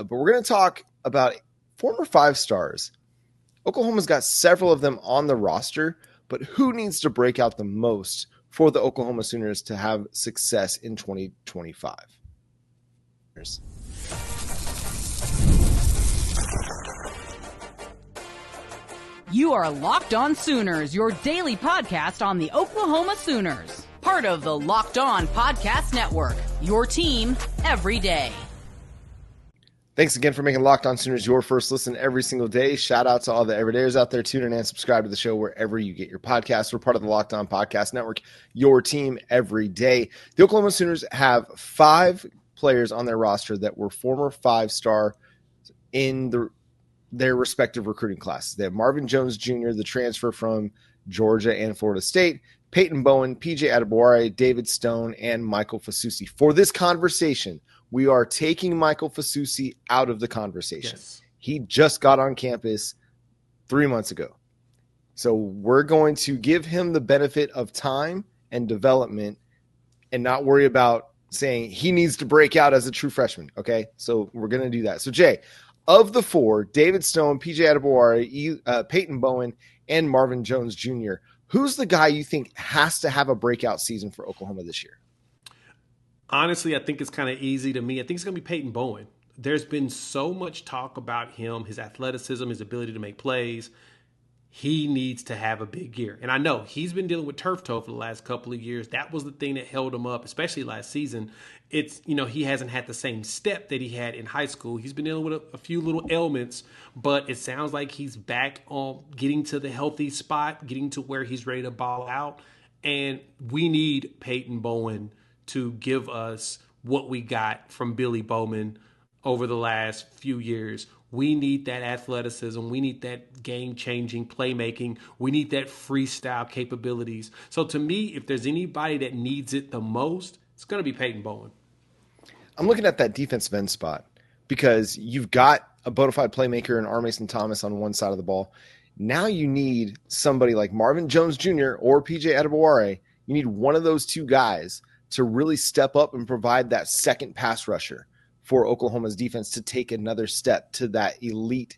But we're going to talk about former 5-stars. Oklahoma's got several of them on the roster, but who needs to break out the most for the Oklahoma Sooners to have success in 2025? You are Locked On Sooners, your daily podcast on the Oklahoma Sooners. Part of the Locked On Podcast Network, your team every day. Thanks again for making Locked On Sooners your first listen every single day. Shout out to all the everydayers out there. Tune in and subscribe to the show wherever you get your podcasts. We're part of the Locked On Podcast Network, your team every day. The Oklahoma Sooners have 5 players on their roster that were former 5-star in their respective recruiting classes. They have Marvin Jones Jr., the transfer from Georgia and Florida State, Peyton Bowen, PJ Adebawore, David Stone, and Michael Fasusi. For this conversation, we are taking Michael Fasusi out of the conversation. Yes. He just got on campus 3 months ago. So we're going to give him the benefit of time and development and not worry about saying he needs to break out as a true freshman. Okay, so we're going to do that. So, Jay, of the 4, David Stone, PJ Adebawore, Peyton Bowen, and Marvin Jones Jr., who's the guy you think has to have a breakout season for Oklahoma this year? Honestly, I think it's kind of easy to me. I think it's going to be Peyton Bowen. There's been so much talk about him, his athleticism, his ability to make plays. He needs to have a big year. And I know he's been dealing with turf toe for the last couple of years. That was the thing that held him up, especially last season. It's, he hasn't had the same step that he had in high school. He's been dealing with a few little ailments, but it sounds like he's back on getting to the healthy spot, getting to where he's ready to ball out. And we need Peyton Bowen to give us what we got from Billy Bowman over the last few years. We need that athleticism. We need that game-changing playmaking. We need that freestyle capabilities. So to me, if there's anybody that needs it the most, it's going to be Peyton Bowen. I'm looking at that defensive end spot because you've got a bona fide playmaker in R. Mason Thomas on one side of the ball. Now you need somebody like Marvin Jones Jr. or PJ Adebawore. You need one of those two guys to really step up and provide that second pass rusher for Oklahoma's defense to take another step to that elite,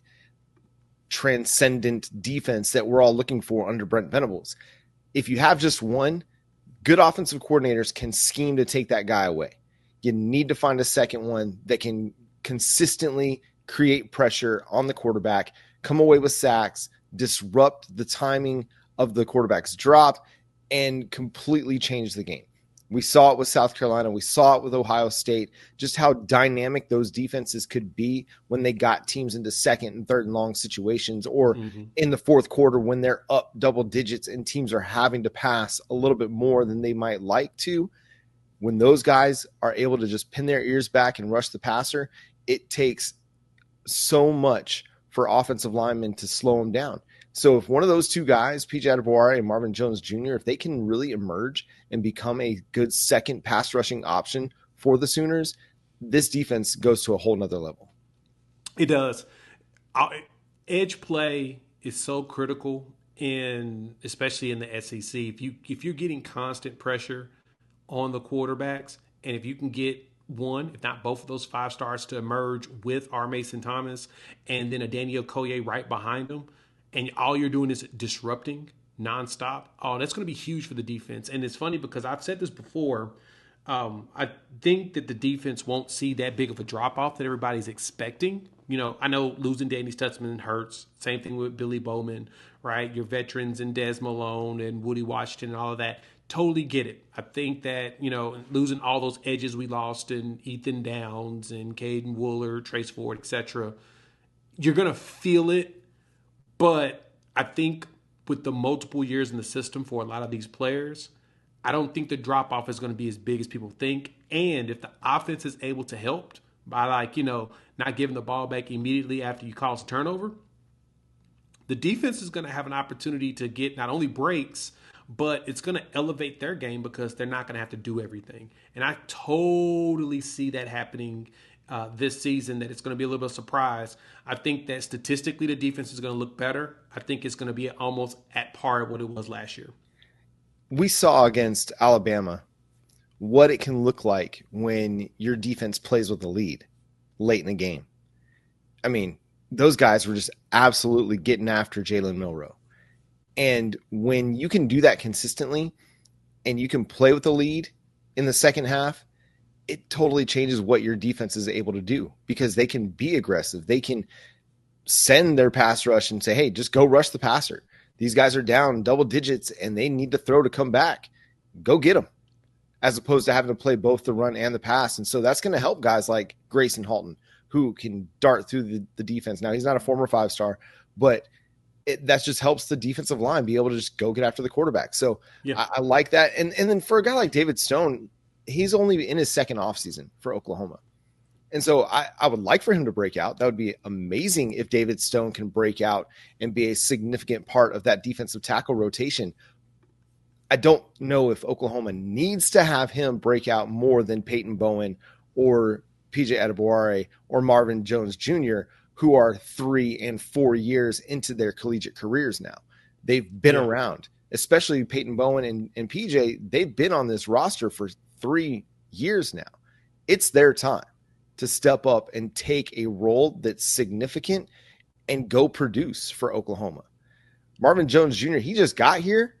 transcendent defense that we're all looking for under Brent Venables. If you have just one, good offensive coordinators can scheme to take that guy away. You need to find a second one that can consistently create pressure on the quarterback, come away with sacks, disrupt the timing of the quarterback's drop, and completely change the game. We saw it with South Carolina. We saw it with Ohio State, just how dynamic those defenses could be when they got teams into second and third and long situations, or in the fourth quarter when they're up double digits and teams are having to pass a little bit more than they might like to. When those guys are able to just pin their ears back and rush the passer, it takes so much for offensive linemen to slow them down. So if one of those two guys, PJ Adebawore and Marvin Jones Jr., if they can really emerge and become a good second pass rushing option for the Sooners, this defense goes to a whole nother level. It does. Edge play is so critical especially in the SEC. If you're getting constant pressure on the quarterbacks, and if you can get one, if not both of those 5 stars to emerge with R. Mason Thomas and then a Daniel Collier right behind them, and all you're doing is disrupting nonstop, that's going to be huge for the defense. And it's funny because I've said this before. I think that the defense won't see that big of a drop-off that everybody's expecting. I know losing Danny Stutzman hurts. Same thing with Billy Bowman, right? Your veterans and Des Malone and Woody Washington and all of that. Totally get it. I think that, losing all those edges we lost in Ethan Downs and Caden Wooler, Trace Ford, etc., you're going to feel it. But I think with the multiple years in the system for a lot of these players, I don't think the drop-off is going to be as big as people think. And if the offense is able to help by, not giving the ball back immediately after you cause a turnover, the defense is going to have an opportunity to get not only breaks, but it's going to elevate their game because they're not going to have to do everything. And I totally see that happening this season, that it's going to be a little bit of a surprise. I think that statistically the defense is going to look better. I think it's going to be almost at par with what it was last year. We saw against Alabama what it can look like when your defense plays with the lead late in the game. I mean, those guys were just absolutely getting after Jalen Milroe. And when you can do that consistently and you can play with the lead in the second half, it totally changes what your defense is able to do because they can be aggressive. They can send their pass rush and say, hey, just go rush the passer. These guys are down double digits and they need to throw to come back. Go get them, as opposed to having to play both the run and the pass. And so that's going to help guys like Grayson Halton, who can dart through the defense. Now, he's not a former 5-star, but that just helps the defensive line be able to just go get after the quarterback. So yeah. I like that. And then for a guy like David Stone, he's only in his second offseason for Oklahoma. And so I would like for him to break out. That would be amazing if David Stone can break out and be a significant part of that defensive tackle rotation. I don't know if Oklahoma needs to have him break out more than Peyton Bowen or PJ Adebawore or Marvin Jones Jr., who are 3 and 4 years into their collegiate careers now. They've been around, especially Peyton Bowen and PJ. They've been on this roster for 3 years now. It's their time to step up and take a role that's significant and go produce for Oklahoma. Marvin Jones Jr., he just got here,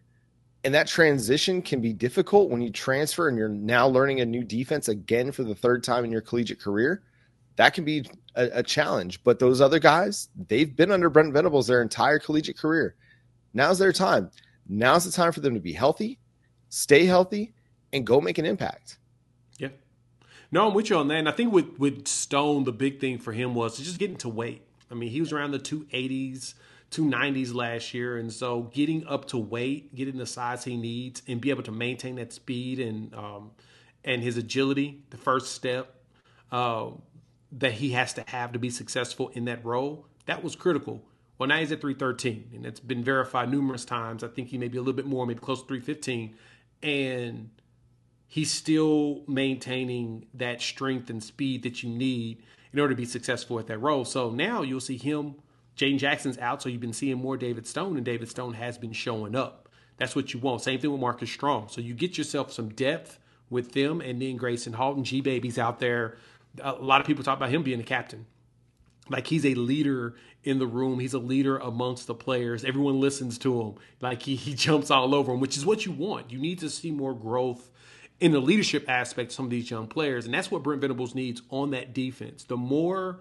and that transition can be difficult when you transfer and you're now learning a new defense again for the third time in your collegiate career. That can be a challenge. But those other guys, they've been under Brent Venables their entire collegiate career. Now's their time. Now's the time for them to be healthy, stay healthy, and go make an impact. Yeah. No, I'm with you on that. And I think with Stone, the big thing for him was just getting to weight. I mean, he was around the 280s, 290s last year. And so getting up to weight, getting the size he needs, and be able to maintain that speed and his agility, the first step that he has to have to be successful in that role, that was critical. Well, now he's at 313, and it's been verified numerous times. I think he may be a little bit more, maybe close to 315. And he's still maintaining that strength and speed that you need in order to be successful at that role. So now you'll see him. Jaden Jackson's out, so you've been seeing more David Stone, and David Stone has been showing up. That's what you want. Same thing with Marcus Strong. So you get yourself some depth with them, and then Grayson Halton, G-Baby's out there. A lot of people talk about him being a captain. Like, he's a leader in the room. He's a leader amongst the players. Everyone listens to him. Like, he jumps all over them, which is what you want. You need to see more growth in the leadership aspect of some of these young players. And that's what Brent Venables needs on that defense. The more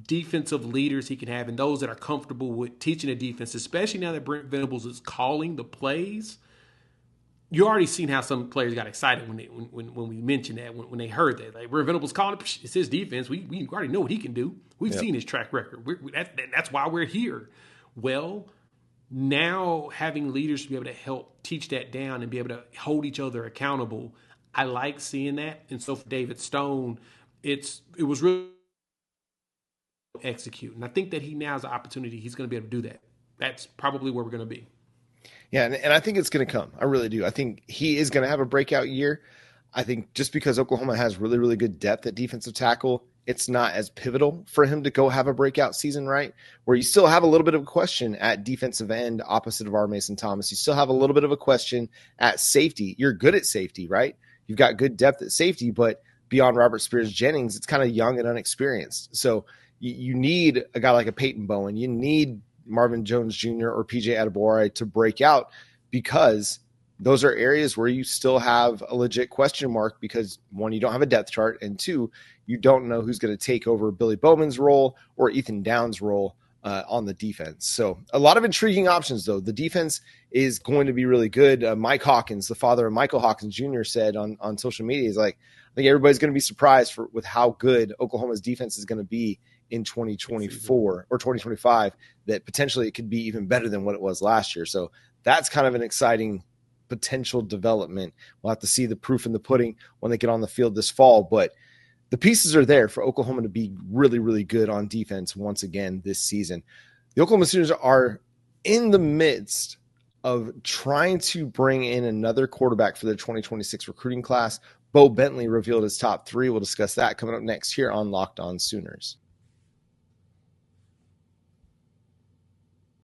defensive leaders he can have and those that are comfortable with teaching the defense, especially now that Brent Venables is calling the plays. You already seen how some players got excited when we mentioned that, when they heard that. Like, Brent Venables calling it, it's his defense. We already know what he can do. We've seen his track record. That's why we're here. Well, now having leaders to be able to help teach that down and be able to hold each other accountable, I like seeing that. And so for David Stone, it was really execute. And I think that he now has the opportunity. He's going to be able to do that. That's probably where we're going to be. Yeah, and I think it's going to come. I really do. I think he is going to have a breakout year. I think just because Oklahoma has really, really good depth at defensive tackle, it's not as pivotal for him to go have a breakout season, right? Where you still have a little bit of a question at defensive end opposite of R. Mason Thomas. You still have a little bit of a question at safety. You're good at safety, right? You've got good depth at safety, but beyond Robert Spears Jennings, it's kind of young and unexperienced. So you need a guy like a Peyton Bowen. You need Marvin Jones Jr. or PJ Adebawore to break out, because those are areas where you still have a legit question mark because, one, you don't have a depth chart, and two, you don't know who's going to take over Billy Bowman's role or Ethan Downs' role on the defense. So a lot of intriguing options, though. The defense is going to be really good. Mike Hawkins, the father of Michael Hawkins Jr., said on social media, he's like, I think everybody's going to be surprised with how good Oklahoma's defense is going to be in 2024 or 2025, that potentially it could be even better than what it was last year. So that's kind of an exciting potential development. We'll have to see the proof in the pudding when they get on the field this fall, but the pieces are there for Oklahoma to be really, really good on defense once again this season. The Oklahoma Sooners are in the midst of trying to bring in another quarterback for their 2026 recruiting class. Bo Bentley revealed his top 3. We'll discuss that coming up next here on Locked On Sooners.